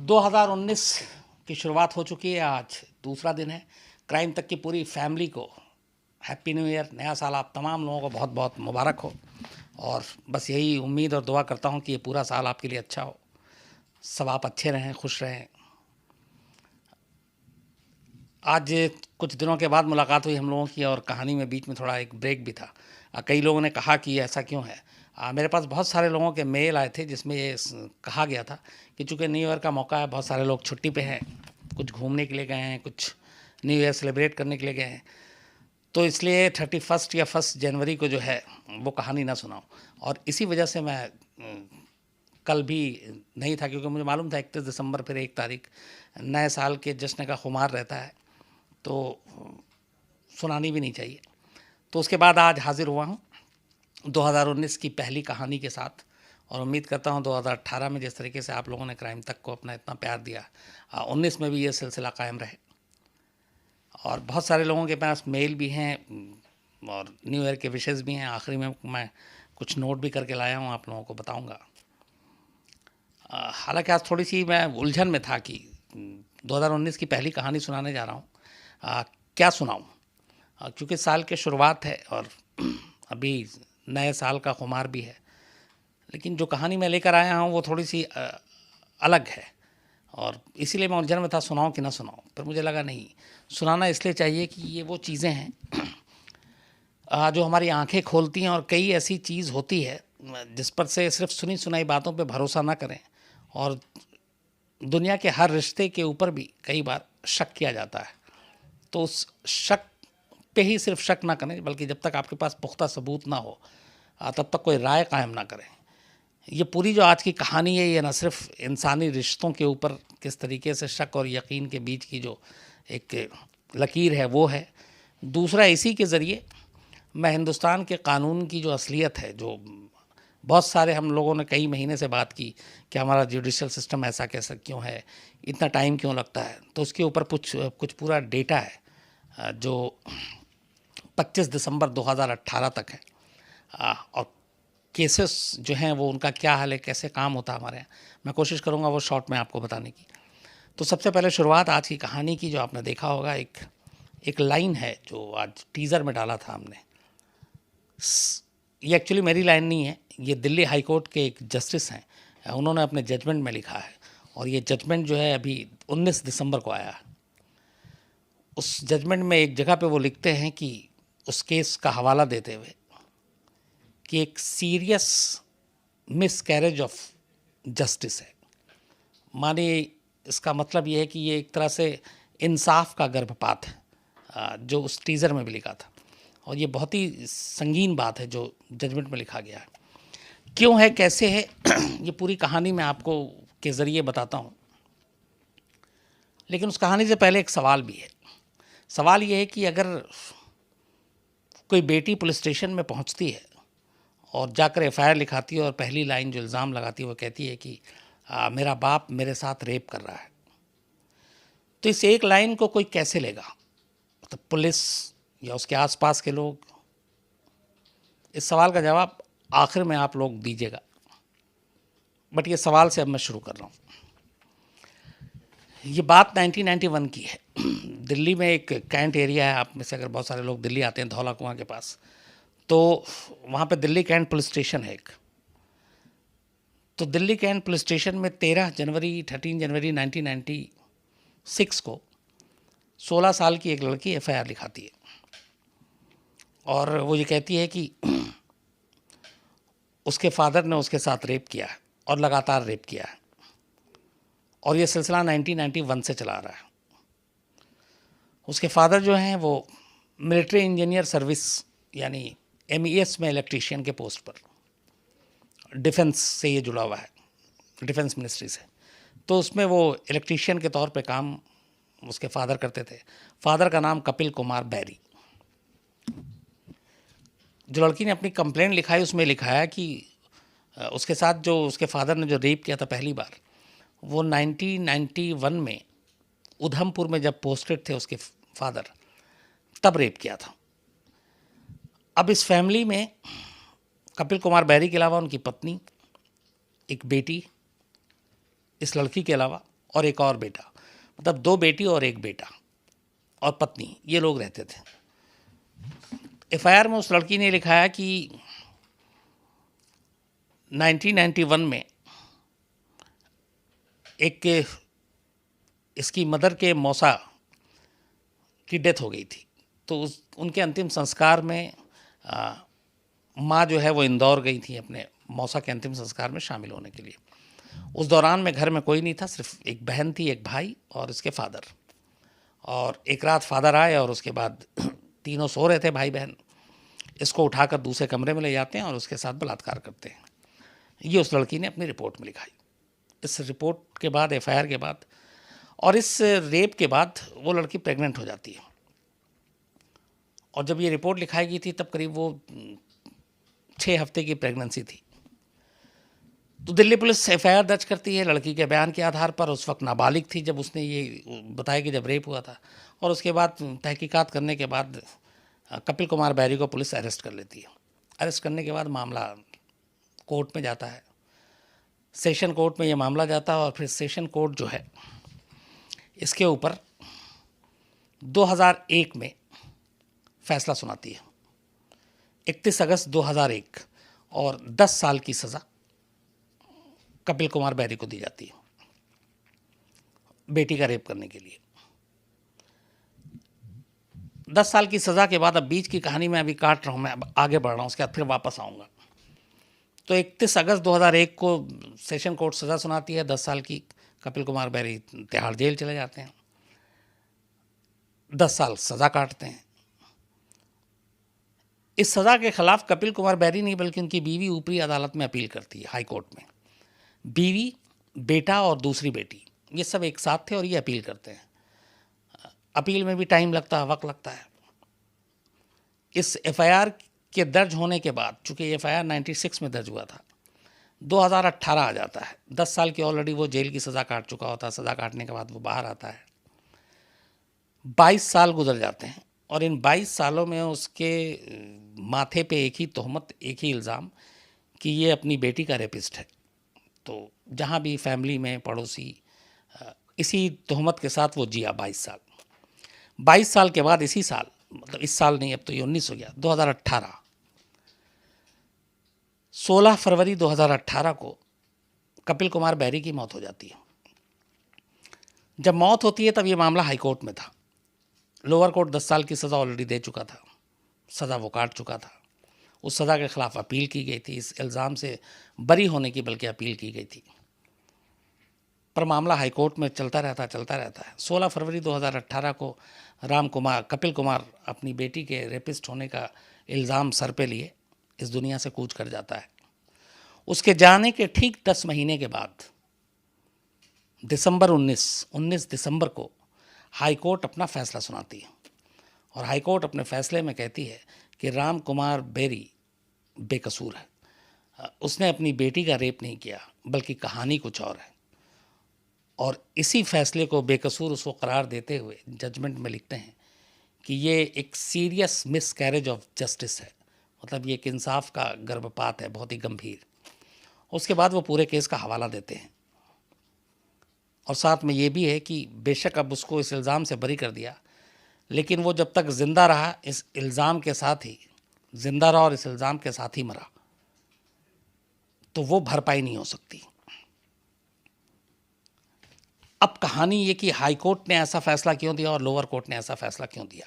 2019 की शुरुआत हो चुकी है। आज दूसरा दिन है। क्राइम तक की पूरी फैमिली को हैप्पी न्यू ईयर, नया साल आप तमाम लोगों को बहुत बहुत मुबारक हो। और बस यही उम्मीद और दुआ करता हूँ कि ये पूरा साल आपके लिए अच्छा हो, सब आप अच्छे रहें, खुश रहें। आज कुछ दिनों के बाद मुलाकात हुई हम लोगों की और कहानी में बीच में थोड़ा एक ब्रेक भी था। कई लोगों ने कहा कि ऐसा क्यों है। मेरे पास बहुत सारे लोगों के मेल आए थे जिसमें ये कहा गया था कि चूँकि न्यू ईयर का मौका है, बहुत सारे लोग छुट्टी पे हैं, कुछ घूमने के लिए गए हैं, कुछ न्यू ईयर सेलिब्रेट करने के लिए गए हैं, तो इसलिए 31 या 1 जनवरी को जो है वो कहानी ना सुनाऊं। और इसी वजह से मैं कल भी नहीं था, क्योंकि मुझे मालूम था 31 दिसंबर फिर 1 तारीख नए साल के जश्न का खुमार रहता है, तो सुनानी भी नहीं चाहिए। तो उसके बाद आज हाजिर हुआ हूँ 2019 की पहली कहानी के साथ, और उम्मीद करता हूँ 2018 में जिस तरीके से आप लोगों ने क्राइम तक को अपना इतना प्यार दिया, 19 में भी ये सिलसिला कायम रहे। और बहुत सारे लोगों के पास मेल भी हैं और न्यू ईयर के विशेज़ भी हैं। आखिरी में मैं कुछ नोट भी करके लाया हूँ, आप लोगों को बताऊँगा। हालांकि आज थोड़ी सी मैं उलझन में था कि 2019 की पहली कहानी सुनाने जा रहा हूँ, क्या सुनाऊँ, क्योंकि साल की शुरुआत है और अभी नए साल का खुमार भी है। लेकिन जो कहानी मैं लेकर आया हूँ वो थोड़ी सी अलग है और इसीलिए मैं उलझन में था, सुनाऊँ कि ना सुनाऊँ। पर मुझे लगा नहीं, सुनाना इसलिए चाहिए कि ये वो चीज़ें हैं जो हमारी आंखें खोलती हैं। और कई ऐसी चीज़ होती है जिस पर से सिर्फ सुनी सुनाई बातों पे भरोसा ना करें, और दुनिया के हर रिश्ते के ऊपर भी कई बार शक किया जाता है। तो उस शक पे ही सिर्फ शक ना करें, बल्कि जब तक आपके पास पुख्ता सबूत ना हो तब तक कोई राय कायम ना करें। ये पूरी जो आज की कहानी है, ये न सिर्फ इंसानी रिश्तों के ऊपर किस तरीके से शक और यकीन के बीच की जो एक लकीर है वो है, दूसरा इसी के ज़रिए मैं हिंदुस्तान के कानून की जो असलियत है, जो बहुत सारे हम लोगों ने कई महीने से बात की कि हमारा जुडिशल सिस्टम ऐसा कैसा क्यों है, इतना टाइम क्यों लगता है, तो उसके ऊपर कुछ पूरा डेटा है जो 25 दिसंबर 2018 तक है। और केसेस जो हैं वो उनका क्या हाल है, कैसे काम होता है हमारे यहाँ, मैं कोशिश करूँगा वो शॉर्ट में आपको बताने की। तो सबसे पहले शुरुआत आज की कहानी की, जो आपने देखा होगा एक लाइन है जो आज टीज़र में डाला था हमने। ये एक्चुअली मेरी लाइन नहीं है, ये दिल्ली हाई कोर्ट के एक जस्टिस हैं, उन्होंने अपने जजमेंट में लिखा है, और ये जजमेंट जो है अभी 19 दिसंबर को आया है। उस जजमेंट में एक जगह पे वो लिखते हैं कि उस केस का हवाला देते हुए कि एक सीरियस मिसकैरेज ऑफ जस्टिस है। माने इसका मतलब ये है कि ये एक तरह से इंसाफ का गर्भपात है, जो उस टीज़र में भी लिखा था। और ये बहुत ही संगीन बात है जो जजमेंट में लिखा गया है। क्यों है, कैसे है, ये पूरी कहानी मैं आपको के ज़रिए बताता हूँ। लेकिन उस कहानी से पहले एक सवाल भी है। सवाल ये है कि अगर कोई बेटी पुलिस स्टेशन में पहुँचती है और जाकर एफआईआर लिखाती है और पहली लाइन जो इल्ज़ाम लगाती है वो कहती है कि मेरा बाप मेरे साथ रेप कर रहा है, तो इस एक लाइन को कोई कैसे लेगा? तो पुलिस या उसके आसपास के लोग? इस सवाल का जवाब आखिर में आप लोग दीजिएगा, बट ये सवाल से अब मैं शुरू कर रहा हूँ। ये बात 1991 की है। दिल्ली में एक कैंट एरिया है, आप में से अगर बहुत सारे लोग दिल्ली आते हैं धौला कुआं के पास, तो वहाँ पे दिल्ली कैंट पुलिस स्टेशन है एक। तो दिल्ली कैंट पुलिस स्टेशन में 13 जनवरी 1996 को 16 साल की एक लड़की एफआईआर लिखाती है, और वो ये कहती है कि उसके फादर ने उसके साथ रेप किया है और लगातार रेप किया है, और ये सिलसिला 1991 से चला आ रहा है। उसके फादर जो हैं वो मिलिट्री इंजीनियर सर्विस यानी MES में इलेक्ट्रीशियन के पोस्ट पर, डिफेंस से ये जुड़ा हुआ है, डिफेंस मिनिस्ट्री से। तो उसमें वो इलेक्ट्रीशियन के तौर पे काम उसके फादर करते थे। फादर का नाम कपिल कुमार बैरी। जो लड़की ने अपनी कंप्लेंट लिखाई उसमें लिखाया कि उसके साथ जो उसके फादर ने जो रेप किया था पहली बार, वो 1991 में उधमपुर में जब पोस्टेड थे उसके फादर, तब रेप किया था। अब इस फैमिली में कपिल कुमार बैरी के अलावा उनकी पत्नी, एक बेटी, इस लड़की के अलावा और एक और बेटा, मतलब 2 बेटी और 1 बेटा और पत्नी, ये लोग रहते थे। एफआईआर में उस लड़की ने लिखा है कि 1991 में एक इसकी मदर के मौसा की डेथ हो गई थी, तो उनके अंतिम संस्कार में माँ जो है वो इंदौर गई थी अपने मौसा के अंतिम संस्कार में शामिल होने के लिए। उस दौरान में घर में कोई नहीं था, सिर्फ एक बहन थी, एक भाई और इसके फादर। और एक रात फादर आए और उसके बाद तीनों सो रहे थे भाई बहन, इसको उठाकर दूसरे कमरे में ले जाते हैं और उसके साथ बलात्कार करते हैं। ये उस लड़की ने अपनी रिपोर्ट में लिखाई। इस रिपोर्ट के बाद, एफआईआर के बाद और इस रेप के बाद वो लड़की प्रेग्नेंट हो जाती है। और जब ये रिपोर्ट लिखाई गई थी तब करीब वो 6 हफ्ते की प्रेगनेंसी थी। तो दिल्ली पुलिस एफआईआर दर्ज करती है लड़की के बयान के आधार पर। उस वक्त नाबालिग थी जब उसने ये बताया कि जब रेप हुआ था। और उसके बाद तहकीकात करने के बाद कपिल कुमार बैरी को पुलिस अरेस्ट कर लेती है। अरेस्ट करने के बाद मामला कोर्ट में जाता है, सेशन कोर्ट में ये मामला जाता है और फिर सेशन कोर्ट जो है इसके ऊपर 2001 में फैसला सुनाती है, 31 अगस्त 2001, और 10 साल की सज़ा कपिल कुमार बैरी को दी जाती है बेटी का रेप करने के लिए। 10 साल की सज़ा के बाद अब बीच की कहानी मैं अभी काट रहा हूँ, मैं अब आगे बढ़ रहा हूँ, उसके बाद फिर वापस आऊँगा। तो 31 अगस्त 2001 को सेशन कोर्ट सज़ा सुनाती है 10 साल की। कपिल कुमार बैरी तिहाड़ जेल चले जाते हैं, 10 साल सज़ा काटते हैं। इस सज़ा के खिलाफ कपिल कुमार बैरी नहीं बल्कि उनकी बीवी ऊपरी अदालत में अपील करती है, हाई कोर्ट में। बीवी, बेटा और दूसरी बेटी ये सब एक साथ थे और ये अपील करते हैं। अपील में भी टाइम लगता है, वक्त लगता है। इस एफआईआर के दर्ज होने के बाद, चूँकि एफआईआर 96 में दर्ज हुआ था, 2018 आ जाता है। 10 साल की ऑलरेडी वो जेल की सज़ा काट चुका होता है। सज़ा काटने के बाद वो बाहर आता है। 22 साल गुजर जाते हैं और इन 22 सालों में उसके माथे पे एक ही तोहमत, एक ही इल्ज़ाम कि ये अपनी बेटी का रेपिस्ट है। तो जहाँ भी फैमिली में, पड़ोसी, इसी तोहमत के साथ वो जिया 22 साल। 22 साल के बाद इसी साल, मतलब इस साल नहीं, अब तो ये 19 हो गया, 2018, 16 फरवरी 2018 को कपिल कुमार बैरी की मौत हो जाती है। जब मौत होती है तब ये मामला हाई कोर्ट में था। लोअर कोर्ट 10 साल की सज़ा ऑलरेडी दे चुका था, सज़ा वो काट चुका था। उस सज़ा के ख़िलाफ़ अपील की गई थी, इस इल्ज़ाम से बरी होने की बल्कि अपील की गई थी, पर मामला हाई कोर्ट में चलता रहता है। 16 फरवरी 2018 को कपिल कुमार अपनी बेटी के रेपिस्ट होने का इल्ज़ाम सर पे लिए इस दुनिया से कूच कर जाता है। उसके जाने के ठीक 10 महीने के बाद दिसंबर 19 दिसंबर को हाई कोर्ट अपना फ़ैसला सुनाती है और हाई कोर्ट अपने फ़ैसले में कहती है कि राम कुमार बैरी बेकसूर है। उसने अपनी बेटी का रेप नहीं किया, बल्कि कहानी कुछ और है। और इसी फैसले को बेकसूर उसको करार देते हुए जजमेंट में लिखते हैं कि ये एक सीरियस मिसकैरेज ऑफ जस्टिस है, मतलब ये एक इंसाफ का गर्भपात है, बहुत ही गंभीर। उसके बाद वो पूरे केस का हवाला देते हैं और साथ में ये भी है कि बेशक अब उसको इस इल्ज़ाम से बरी कर दिया, लेकिन वो जब तक ज़िंदा रहा इस इल्ज़ाम के साथ ही ज़िंदा रहा और इस इल्ज़ाम के साथ ही मरा, तो वो भरपाई नहीं हो सकती। अब कहानी ये कि हाई कोर्ट ने ऐसा फैसला क्यों दिया और लोअर कोर्ट ने ऐसा फैसला क्यों दिया।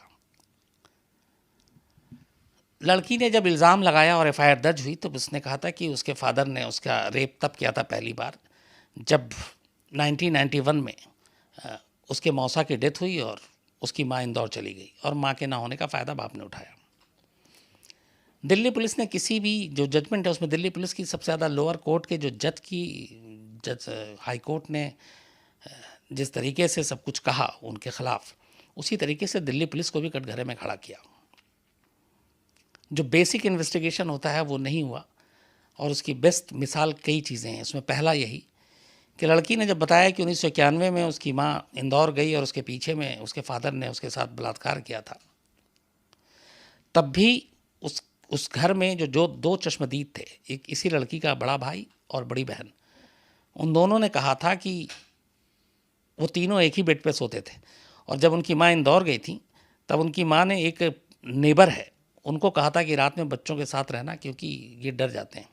लड़की ने जब इल्ज़ाम लगाया और एफआईआर दर्ज हुई तो उसने कहा था कि उसके फादर ने उसका रेप तब किया था पहली बार जब 1991 में उसके मौसा की डेथ हुई और उसकी माँ इंदौर चली गई और माँ के ना होने का फ़ायदा बाप ने उठाया। दिल्ली पुलिस ने किसी भी जो जजमेंट है उसमें दिल्ली पुलिस की सबसे ज़्यादा लोअर कोर्ट के जो जज हाई कोर्ट ने जिस तरीके से सब कुछ कहा उनके ख़िलाफ़, उसी तरीके से दिल्ली पुलिस को भी कटघरे में खड़ा किया। जो बेसिक इन्वेस्टिगेशन होता है वो नहीं हुआ और उसकी बेस्ट मिसाल कई चीज़ें हैं। उसमें पहला यही कि लड़की ने जब बताया कि 1991 में उसकी माँ इंदौर गई और उसके पीछे में उसके फादर ने उसके साथ बलात्कार किया था, तब भी उस घर में जो 2 चश्मदीद थे, एक इसी लड़की का बड़ा भाई और बड़ी बहन, उन दोनों ने कहा था कि वो तीनों एक ही बेड पे सोते थे। और जब उनकी माँ इंदौर गई थी तब उनकी माँ ने एक नेबर है उनको कहा था कि रात में बच्चों के साथ रहना क्योंकि ये डर जाते हैं।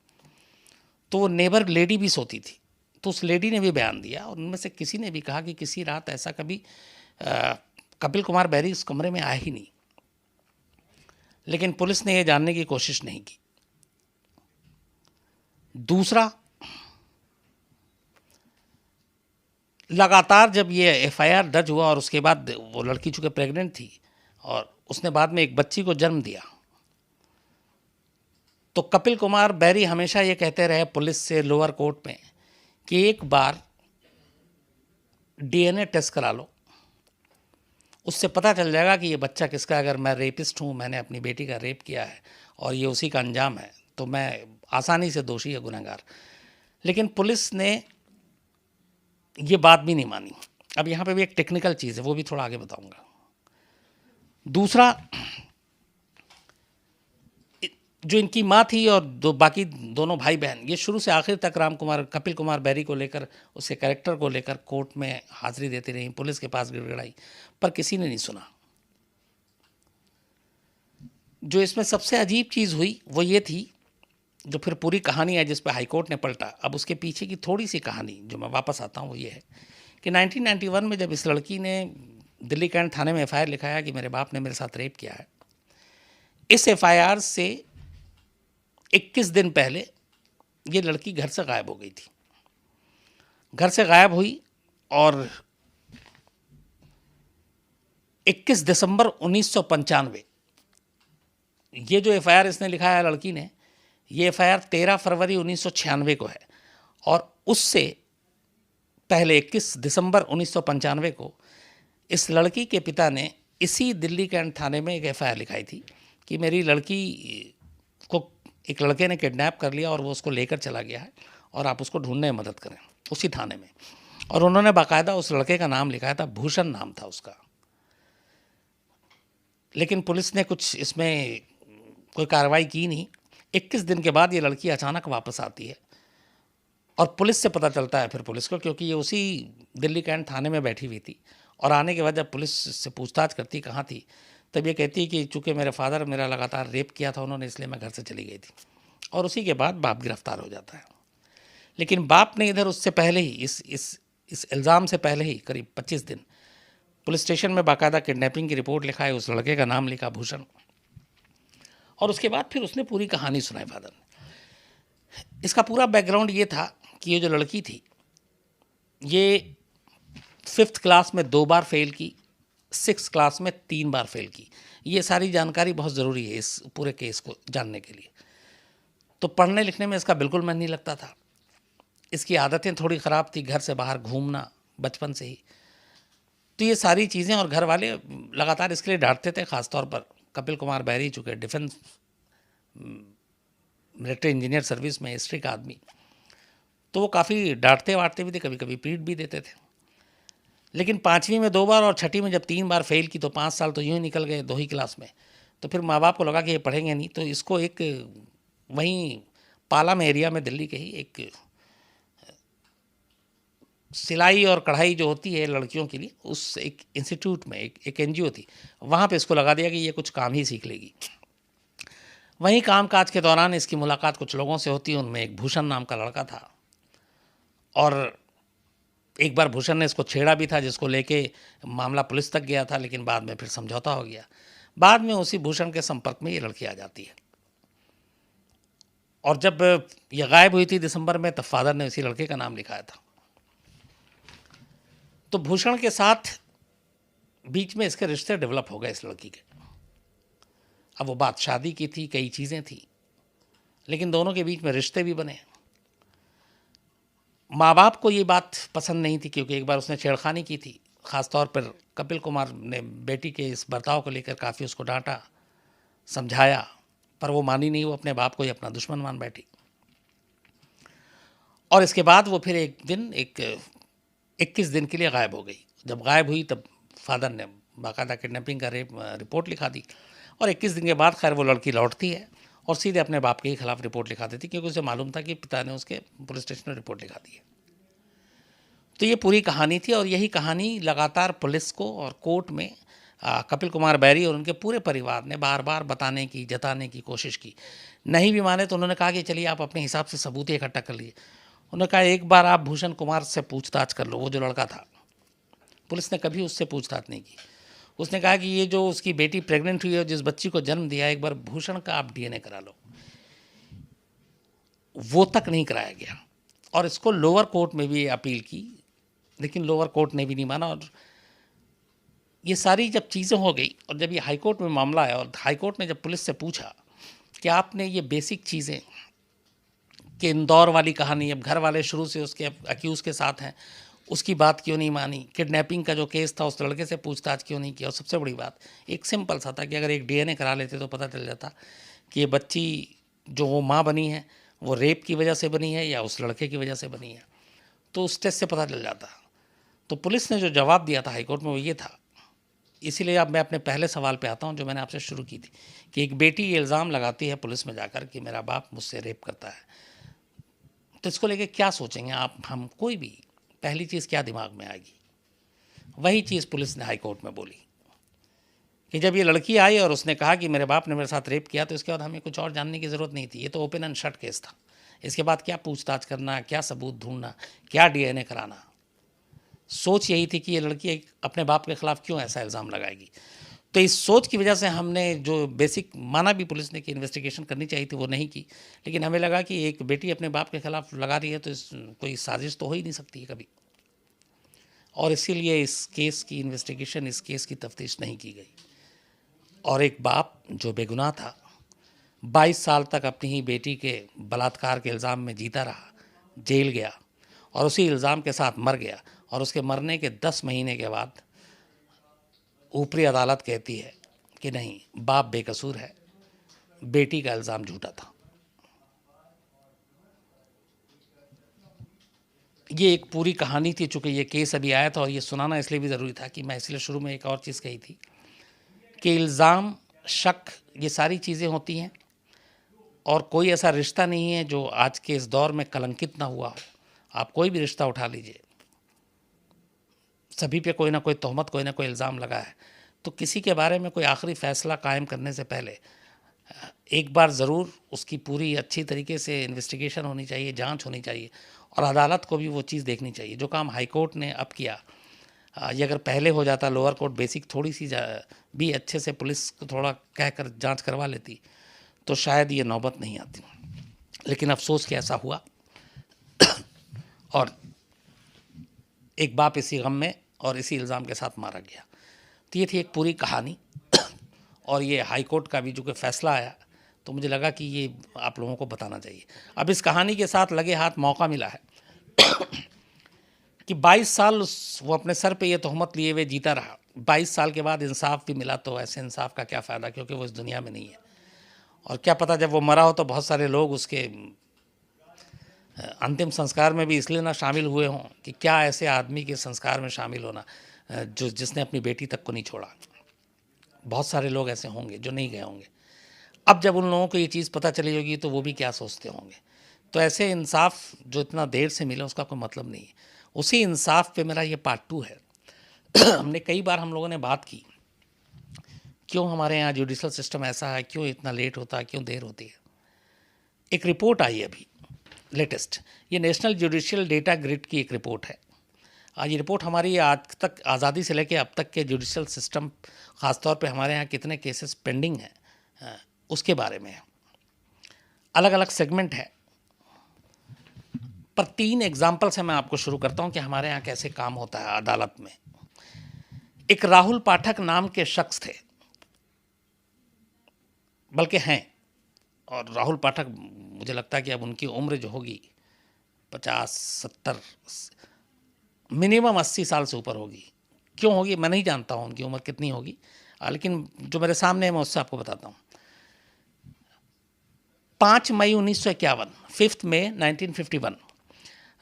तो वो नेबर लेडी भी सोती थी। तो उस लेडी ने भी बयान दिया और उनमें से किसी ने भी कहा कि किसी रात ऐसा कभी कपिल कुमार बैरी उस कमरे में आया ही नहीं। लेकिन पुलिस ने यह जानने की कोशिश नहीं की। दूसरा, लगातार जब ये एफआईआर दर्ज हुआ और उसके बाद वो लड़की चूँकि प्रेग्नेंट थी और उसने बाद में एक बच्ची को जन्म दिया, तो कपिल कुमार बैरी हमेशा ये कहते रहे पुलिस से लोअर कोर्ट में कि एक बार डीएनए टेस्ट करा लो, उससे पता चल जाएगा कि ये बच्चा किसका। अगर मैं रेपिस्ट हूँ, मैंने अपनी बेटी का रेप किया है और ये उसी का अंजाम है, तो मैं आसानी से दोषी या गुनहगार। लेकिन पुलिस ने ये बात भी नहीं मानी। अब यहाँ पे भी एक टेक्निकल चीज़ है, वो भी थोड़ा आगे बताऊँगा। दूसरा, जो इनकी माँ थी और बाकी दोनों भाई बहन, ये शुरू से आखिर तक कपिल कुमार बैरी को लेकर, उसके कैरेक्टर को लेकर कोर्ट में हाजिरी देती रही, पुलिस के पास गिड़गिड़ाई, पर किसी ने नहीं सुना। जो इसमें सबसे अजीब चीज़ हुई वो ये थी, जो फिर पूरी कहानी है जिस पर हाईकोर्ट ने पलटा। अब उसके पीछे की थोड़ी सी कहानी जो मैं वापस आता हूँ वो ये है कि 1991 में जब इस लड़की ने दिल्ली कैंट थाने में एफआईआर लिखाया कि मेरे बाप ने मेरे साथ रेप किया है, इस एफआईआर से 21 दिन पहले ये लड़की घर से गायब हो गई थी। घर से गायब हुई और 21 दिसंबर 1995, ये जो एफआईआर इसने लिखा है लड़की ने, ये एफआईआर 13 फरवरी 1996 को है। और उससे पहले 21 दिसंबर 1995 को इस लड़की के पिता ने इसी दिल्ली कैंट थाने में एक एफआईआर लिखाई थी कि मेरी लड़की को एक लड़के ने किडनैप कर लिया और वो उसको लेकर चला गया है और आप उसको ढूंढने में मदद करें, उसी थाने में। और उन्होंने बाकायदा उस लड़के का नाम लिखाया था, भूषण नाम था उसका। लेकिन पुलिस ने कुछ इसमें कोई कार्रवाई की नहीं। 21 दिन के बाद ये लड़की अचानक वापस आती है और पुलिस से पता चलता है फिर पुलिस को, क्योंकि ये उसी दिल्ली कैंट थाने में बैठी हुई थी। और आने के बाद जब पुलिस से पूछताछ करती कहाँ थी, तब ये कहती कि चूँकि मेरे फादर मेरा लगातार रेप किया था उन्होंने, इसलिए मैं घर से चली गई थी। और उसी के बाद बाप गिरफ्तार हो जाता है। लेकिन बाप ने इधर उससे पहले ही इस इल्ज़ाम से पहले ही करीब 25 दिन पुलिस स्टेशन में बाकायदा किडनैपिंग की रिपोर्ट लिखा है, उस लड़के का नाम लिखा भूषण। और उसके बाद फिर उसने पूरी कहानी सुनाई फादर ने। इसका पूरा बैकग्राउंड ये था कि ये जो लड़की थी ये 5th क्लास में 2 बार फेल की, 6th क्लास में 3 बार फेल की। ये सारी जानकारी बहुत ज़रूरी है इस पूरे केस को जानने के लिए। तो पढ़ने लिखने में इसका बिल्कुल मन नहीं लगता था। इसकी आदतें थोड़ी ख़राब थी, घर से बाहर घूमना बचपन से ही। तो ये सारी चीज़ें, और घर वाले लगातार इसके लिए डांटते थे, ख़ासतौर पर कपिल कुमार बैरी, चूँकि डिफेंस मिलिट्री इंजीनियर सर्विस में हिस्ट्री का आदमी, तो वो काफ़ी डांटते वाटते भी थे, कभी कभी पीट भी देते थे। लेकिन 5वीं में 2 बार और 6ठी में जब 3 बार फेल की तो 5 साल तो यूँ ही निकल गए 2 ही क्लास में। तो फिर माँ बाप को लगा कि ये पढ़ेंगे नहीं, तो इसको एक वहीं पालम एरिया में दिल्ली के ही एक सिलाई और कढ़ाई जो होती है लड़कियों के लिए, उस एक इंस्टीट्यूट में एक एनजीओ थी, वहाँ पे इसको लगा दिया कि ये कुछ काम ही सीख लेगी। वहीं कामकाज के दौरान इसकी मुलाकात कुछ लोगों से होती है, उनमें एक भूषण नाम का लड़का था। और एक बार भूषण ने इसको छेड़ा भी था, जिसको लेके मामला पुलिस तक गया था, लेकिन बाद में फिर समझौता हो गया। बाद में उसी भूषण के संपर्क में ये लड़की आ जाती है। और जब ये गायब हुई थी दिसंबर में, तब फादर ने उसी लड़के का नाम लिखाया था। तो भूषण के साथ बीच में इसके रिश्ते डेवलप हो गए इस लड़की के। अब वो बात शादी की थी, कई चीज़ें थी, लेकिन दोनों के बीच में रिश्ते भी बने। माँ बाप को ये बात पसंद नहीं थी, क्योंकि एक बार उसने छेड़खानी की थी। ख़ासतौर पर कपिल कुमार ने बेटी के इस बर्ताव को लेकर काफ़ी उसको डांटा, समझाया, पर वो मानी नहीं। वो अपने बाप को ही अपना दुश्मन मान बैठी। और इसके बाद वो फिर एक दिन 21 दिन के लिए गायब हो गई। जब गायब हुई तब फादर ने बाकायदा किडनैपिंग का रिपोर्ट लिखा दी। और 21 दिन के बाद खैर वो लड़की लौटती है और सीधे अपने बाप के ही खिलाफ रिपोर्ट लिखा देती, क्योंकि उसे मालूम था कि पिता ने उसके पुलिस स्टेशन में रिपोर्ट लिखा दी है। तो ये पूरी कहानी थी और यही कहानी लगातार पुलिस को और कोर्ट में कपिल कुमार बैरी और उनके पूरे परिवार ने बार बार बताने की, जताने की कोशिश की। नहीं भी माने तो उन्होंने कहा कि चलिए आप अपने हिसाब से सबूत इकट्ठा कर लिए। उन्होंने कहा एक बार आप भूषण कुमार से पूछताछ कर लो, वो जो लड़का था। पुलिस ने कभी उससे पूछताछ नहीं की। उसने कहा कि ये जो उसकी बेटी प्रेग्नेंट हुई है, जिस बच्ची को जन्म दिया, एक बार भूषण का आप डीएनए करा लो। वो तक नहीं कराया गया और इसको लोअर कोर्ट में भी अपील की, लेकिन लोअर कोर्ट ने भी नहीं माना। और ये सारी जब चीज़ें हो गई और जब ये हाई कोर्ट में मामला आया और हाई कोर्ट ने जब पुलिस से पूछा कि आपने ये बेसिक चीज़ें कि इंदौर वाली कहानी, अब घर वाले शुरू से उसके अक्यूज़ के साथ हैं, उसकी बात क्यों नहीं मानी, किडनैपिंग का जो केस था उस लड़के से पूछताछ क्यों नहीं किया, और सबसे बड़ी बात एक सिंपल सा था कि अगर एक डीएनए करा लेते तो पता चल जाता कि ये बच्ची जो वो माँ बनी है वो रेप की वजह से बनी है या उस लड़के की वजह से बनी है, तो उस टेस्ट से पता चल जाता। तो पुलिस ने जो जवाब दिया था हाईकोर्ट में वो ये था। इसीलिए अब मैं अपने पहले सवाल पे आता हूँ जो मैंने आपसे शुरू की थी कि एक बेटी ये इल्ज़ाम लगाती है पुलिस में जाकर कि मेरा बाप मुझसे रेप करता है, तो इसको लेके क्या सोचेंगे आप, हम कोई भी, पहली चीज़ क्या दिमाग में आएगी? वही चीज़ पुलिस ने हाईकोर्ट में बोली कि जब ये लड़की आई और उसने कहा कि मेरे बाप ने मेरे साथ रेप किया, तो इसके बाद हमें कुछ और जानने की ज़रूरत नहीं थी। ये तो ओपन एंड शट केस था। इसके बाद क्या पूछताछ करना, क्या सबूत ढूंढना, क्या डीएनए कराना। सोच यही थी कि ये लड़की अपने बाप के खिलाफ क्यों ऐसा इल्ज़ाम लगाएगी। तो इस सोच की वजह से हमने जो बेसिक माना भी पुलिस ने कि इन्वेस्टिगेशन करनी चाहिए थी, वो नहीं की। लेकिन हमें लगा कि एक बेटी अपने बाप के खिलाफ लगा रही है तो कोई साजिश तो हो ही नहीं सकती कभी, और इसीलिए इस केस की इन्वेस्टिगेशन, इस केस की तफ्तीश नहीं की गई। और एक बाप जो बेगुनाह था 22 साल तक अपनी ही बेटी के बलात्कार के इल्ज़ाम में जीता रहा, जेल गया और उसी इल्ज़ाम के साथ मर गया, और उसके मरने के 10 महीने के बाद ऊपरी अदालत कहती है कि नहीं, बाप बेकसूर है, बेटी का इल्ज़ाम झूठा था। ये एक पूरी कहानी थी। चूँकि ये केस अभी आया था और ये सुनाना इसलिए भी ज़रूरी था कि मैं इसलिए शुरू में एक और चीज़ कही थी कि इल्ज़ाम, शक, ये सारी चीज़ें होती हैं और कोई ऐसा रिश्ता नहीं है जो आज के इस दौर में कलंकित ना हुआ हो। आप कोई भी रिश्ता उठा लीजिए, सभी पे कोई ना कोई तोहमत, कोई ना कोई इल्ज़ाम लगा है। तो किसी के बारे में कोई आखिरी फ़ैसला कायम करने से पहले एक बार ज़रूर उसकी पूरी अच्छी तरीके से इन्वेस्टिगेशन होनी चाहिए, जांच होनी चाहिए, और अदालत को भी वो चीज़ देखनी चाहिए। जो काम हाई कोर्ट ने अब किया, ये अगर पहले हो जाता, लोअर कोर्ट बेसिक थोड़ी सी भी अच्छे से पुलिस को थोड़ा कहकर जांच करवा लेती, तो शायद ये नौबत नहीं आती। लेकिन अफसोस कि ऐसा हुआ और एक बाप इसी गम में और इसी इल्ज़ाम के साथ मारा गया। तो ये थी एक पूरी कहानी और ये हाई कोर्ट का भी जो कि फ़ैसला आया, तो मुझे लगा कि ये आप लोगों को बताना चाहिए। अब इस कहानी के साथ लगे हाथ मौका मिला है कि 22 साल वो अपने सर पे ये तोहमत लिए हुए जीता रहा। 22 साल के बाद इंसाफ भी मिला, तो ऐसे इंसाफ का क्या फ़ायदा, क्योंकि वो इस दुनिया में नहीं है। और क्या पता जब वो मरा हो तो बहुत सारे लोग उसके अंतिम संस्कार में भी इसलिए ना शामिल हुए हों कि क्या ऐसे आदमी के संस्कार में शामिल होना जो जिसने अपनी बेटी तक को नहीं छोड़ा। बहुत सारे लोग ऐसे होंगे जो नहीं गए होंगे। अब जब उन लोगों को ये चीज़ पता चली होगी तो वो भी क्या सोचते होंगे। तो ऐसे इंसाफ जो इतना देर से मिले उसका कोई मतलब नहीं है। उसी इंसाफ पे मेरा ये पार्ट 2 है। हमने कई बार हम लोगों ने बात की क्यों हमारे यहाँ जुडिशल सिस्टम ऐसा है, क्यों इतना लेट होता है, क्यों देर होती है। एक रिपोर्ट आई अभी लेटेस्ट, ये नेशनल जुडिशियल डेटा ग्रिड की एक रिपोर्ट है। आज ये रिपोर्ट हमारी आज तक आज़ादी से लेकर अब तक के जुडिशल सिस्टम, ख़ासतौर पे हमारे यहाँ कितने केसेस पेंडिंग हैं, उसके बारे में है। अलग अलग सेगमेंट है, पर 3 एग्जाम्पल से मैं आपको शुरू करता हूँ कि हमारे यहाँ कैसे काम होता है अदालत में। एक राहुल पाठक नाम के शख्स थे, बल्कि हैं, और राहुल पाठक मुझे लगता है कि अब उनकी उम्र जो होगी 50-70, मिनिमम 80 साल से ऊपर होगी। क्यों होगी मैं नहीं जानता हूँ उनकी उम्र कितनी होगी, लेकिन जो मेरे सामने है मैं उससे आपको बताता हूँ। 5 मई 1951, 5 मई 1951,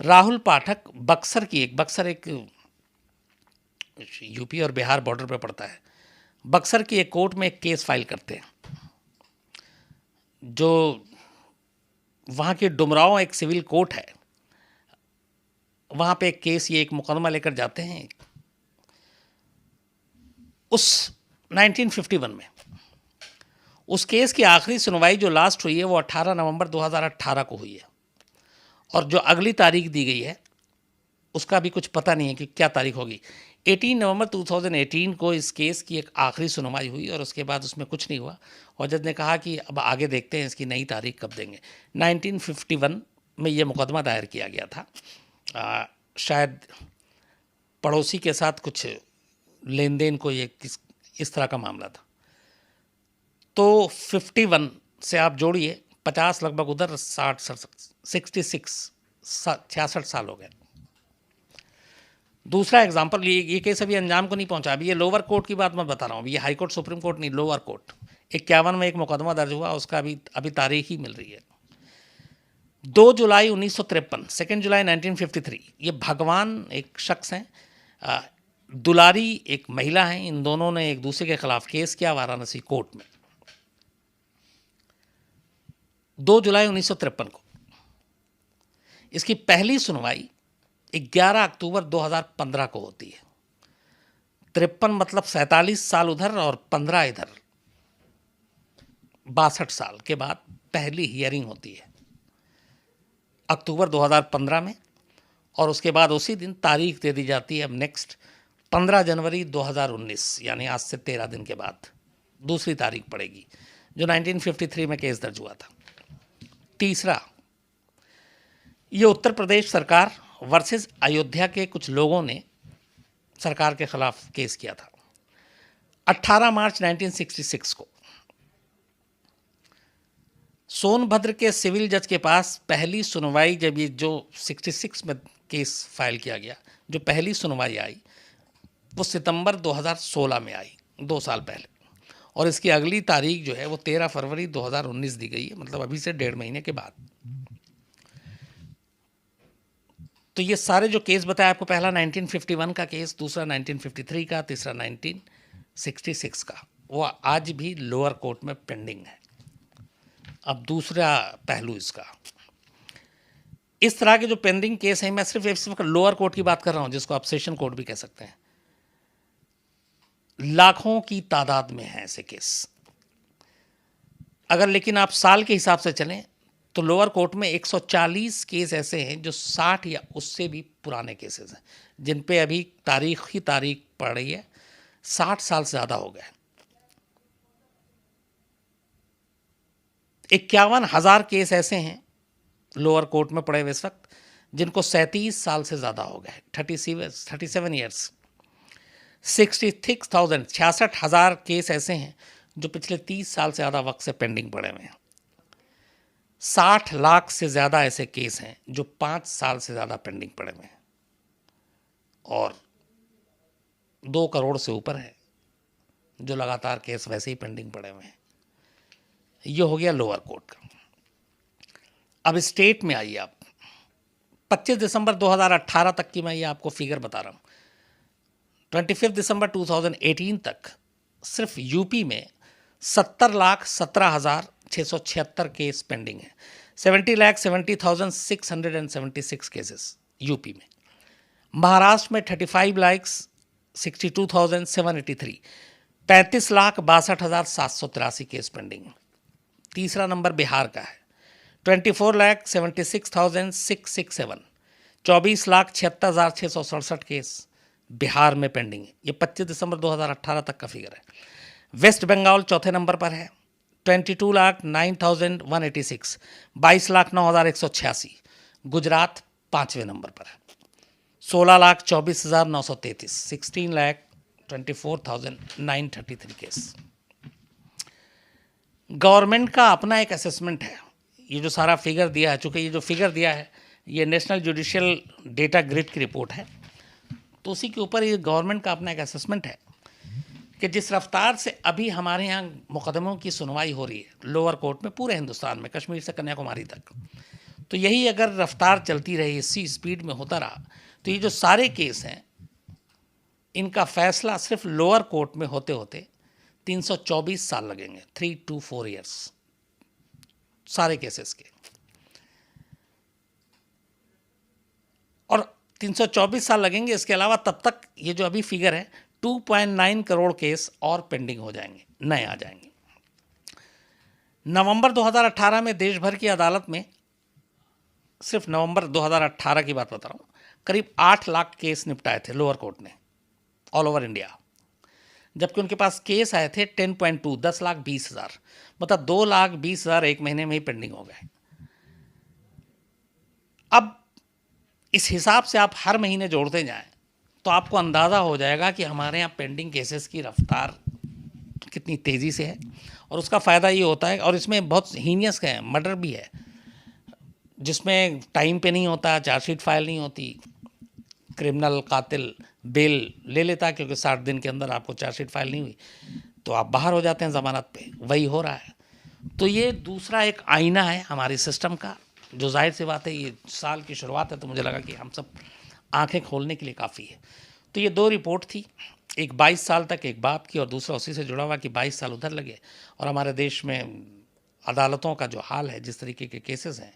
राहुल पाठक बक्सर एक यूपी और बिहार बॉर्डर पे पड़ता है, बक्सर की एक कोर्ट में एक केस फाइल करते हैं। जो वहाँ के डुमरांव एक सिविल कोर्ट है, वहाँ पे एक केस, ये एक मुकदमा लेकर जाते हैं। उस 1951 में उस केस की आखिरी सुनवाई जो लास्ट हुई है वो 18 नवंबर 2018 को हुई है, और जो अगली तारीख दी गई है उसका भी कुछ पता नहीं है कि क्या तारीख होगी। 18 नवंबर 2018 को इस केस की एक आखिरी सुनवाई हुई और उसके बाद उसमें कुछ नहीं हुआ, और जज ने कहा कि अब आगे देखते हैं इसकी नई तारीख कब देंगे। 1951 में ये मुकदमा दायर किया गया था। शायद पड़ोसी के साथ कुछ लेन देन को ये इस तरह का मामला था। तो 51 से आप जोड़िए 50 लगभग उधर, 66 साल हो गए। दूसरा एग्जाम्पल, ये केस अभी अंजाम को नहीं पहुंचा। अभी ये लोअर कोर्ट की बात मैं बता रहा हूँ, ये हाई कोर्ट सुप्रीम कोर्ट नहीं, लोअर कोर्ट। 51 में एक मुकदमा दर्ज हुआ, उसका अभी तारीख ही मिल रही है। 2 जुलाई 1953, 2 जुलाई 1953, ये भगवान एक शख्स हैं, दुलारी एक महिला हैं, इन दोनों ने एक दूसरे के खिलाफ केस किया वाराणसी कोर्ट में। 2 जुलाई 1953 को इसकी पहली सुनवाई 11 अक्टूबर 2015 को होती है। 53 मतलब 47 साल उधर और 15 इधर, 62 साल के बाद पहली हियरिंग होती है अक्टूबर 2015 में, और उसके बाद उसी दिन तारीख दे दी जाती है अब नेक्स्ट 15 जनवरी 2019, यानी आज से 13 दिन के बाद दूसरी तारीख पड़ेगी, जो 1953 में केस दर्ज हुआ था। तीसरा, ये उत्तर प्रदेश सरकार वर्सेस अयोध्या के कुछ लोगों ने सरकार के खिलाफ केस किया था। 18 मार्च 1966 को सोनभद्र के सिविल जज के पास पहली सुनवाई, जब ये जो 66 में केस फाइल किया गया, जो पहली सुनवाई आई वो सितंबर 2016 में आई, 2 साल पहले, और इसकी अगली तारीख जो है वो 13 फरवरी 2019 दी गई है, मतलब अभी से 1.5 महीने के बाद। तो ये सारे जो केस बताया आपको, पहला 1951 का केस, दूसरा 1953 का, तीसरा 1966 का, वो आज भी लोअर कोर्ट में पेंडिंग है। अब दूसरा पहलू इसका, इस तरह के जो पेंडिंग केस हैं, मैं सिर्फ लोअर कोर्ट की बात कर रहा हूं, जिसको आप सेशन कोर्ट भी कह सकते हैं, लाखों की तादाद में हैं ऐसे केस। अगर लेकिन आप साल के हिसाब से चलें तो लोअर कोर्ट में 140 केस ऐसे हैं जो 60 या उससे भी पुराने केसेस हैं, जिन पे अभी तारीख पड़ रही है, 60 साल से ज़्यादा हो गए। 51,000 केस ऐसे हैं लोअर कोर्ट में पड़े हुए इस वक्त, जिनको 37 साल से ज़्यादा हो गए, 37 ईयर्स। 66,000 केस ऐसे हैं जो पिछले 30 साल से ज़्यादा वक्त से पेंडिंग पड़े हुए हैं। 60 लाख से ज़्यादा ऐसे केस हैं जो 5 साल से ज़्यादा पेंडिंग पड़े हुए हैं, और 2 करोड़ से ऊपर है जो लगातार केस वैसे ही पेंडिंग पड़े हुए हैं। ये हो गया लोअर कोर्ट का। अब स्टेट में आइए आप, 25 दिसंबर 2018 तक की मैं ये आपको फिगर बता रहा हूँ। 25 दिसंबर 2018 तक सिर्फ यूपी में 70,17,676 केस पेंडिंग है। 70,70,676 केसेस यूपी में। महाराष्ट्र में 35,62,783, 35,62,783 केस पेंडिंग है। तीसरा नंबर बिहार का है, 24,76,667, 24,76,667 केस बिहार में पेंडिंग है। ये 25 दिसंबर 2018 तक का फिगर है। वेस्ट बंगाल चौथे नंबर पर है, 22,09,186, 22,09,186। गुजरात 5वें नंबर पर है, 16,24,933, 16,24,933 केस। गवर्नमेंट का अपना एक असेसमेंट है, ये जो सारा फिगर दिया है, चूँकि ये जो फिगर दिया है ये नेशनल जुडिशियल डेटा ग्रिड की रिपोर्ट है, तो उसी के ऊपर ये गवर्नमेंट का अपना एक असेसमेंट है कि जिस रफ्तार से अभी हमारे यहाँ मुकदमों की सुनवाई हो रही है लोअर कोर्ट में, पूरे हिंदुस्तान में, कश्मीर से कन्याकुमारी तक, तो यही अगर रफ्तार चलती रही, इसी स्पीड में होता रहा, तो ये जो सारे केस हैं इनका फैसला सिर्फ लोअर कोर्ट में होते होते 324 साल लगेंगे, 3 to 4 ईयर्स सारे केसेस के। और 324 साल लगेंगे। इसके अलावा तब तक ये जो अभी फिगर है 2.9 करोड़ केस और पेंडिंग हो जाएंगे, नए आ जाएंगे। नवंबर 2018 में देश भर की अदालत में, सिर्फ नवंबर 2018 की बात बता रहा हूँ, करीब 8 लाख केस निपटाए थे लोअर कोर्ट ने ऑल ओवर इंडिया, जबकि उनके पास केस आए थे 10.2, 10,20,000, मतलब 2,20,000 एक महीने में ही पेंडिंग हो गए। अब इस हिसाब से आप हर महीने जोड़ते जाएं तो आपको अंदाज़ा हो जाएगा कि हमारे यहाँ पेंडिंग केसेस की रफ्तार कितनी तेज़ी से है। और उसका फ़ायदा ये होता है, और इसमें बहुत हीनियस है, मर्डर भी है जिसमें टाइम पे नहीं होता, चार्जशीट फाइल नहीं होती, क्रिमिनल कातिल बेल ले लेता क्योंकि 60 दिन के अंदर आपको चार्जशीट फाइल नहीं हुई तो आप बाहर हो जाते हैं ज़मानत पे, वही हो रहा है। तो ये दूसरा एक आईना है हमारे सिस्टम का, जो जाहिर सी बात है ये साल की शुरुआत है तो मुझे लगा कि हम सब आंखें खोलने के लिए काफ़ी है। तो ये 2 रिपोर्ट थी, एक 22 साल तक एक बाप की और दूसरा उसी से जुड़ा हुआ कि 22 साल उधर लगे। और हमारे देश में अदालतों का जो हाल है, जिस तरीके के केसेस हैं,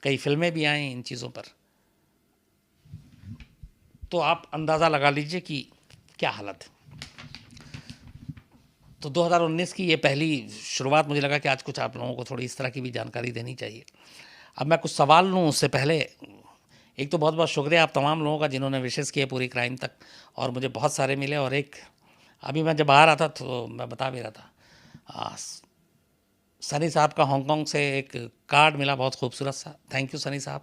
कई फिल्में भी आई इन चीज़ों पर, तो आप अंदाज़ा लगा लीजिए कि क्या हालत है। तो 2019 की ये पहली शुरुआत, मुझे लगा कि आज कुछ आप लोगों को थोड़ी इस तरह की भी जानकारी देनी चाहिए। अब मैं कुछ सवाल लूँ उससे पहले, एक तो बहुत बहुत शुक्रिया आप तमाम लोगों का जिन्होंने विशेष किए पूरी क्राइम तक, और मुझे बहुत सारे मिले। और एक अभी मैं जब आ रहा था तो मैं बता भी रहा था, सनी साहब का हांगकांग से एक कार्ड मिला, बहुत खूबसूरत सा। थैंक यू सनी साहब।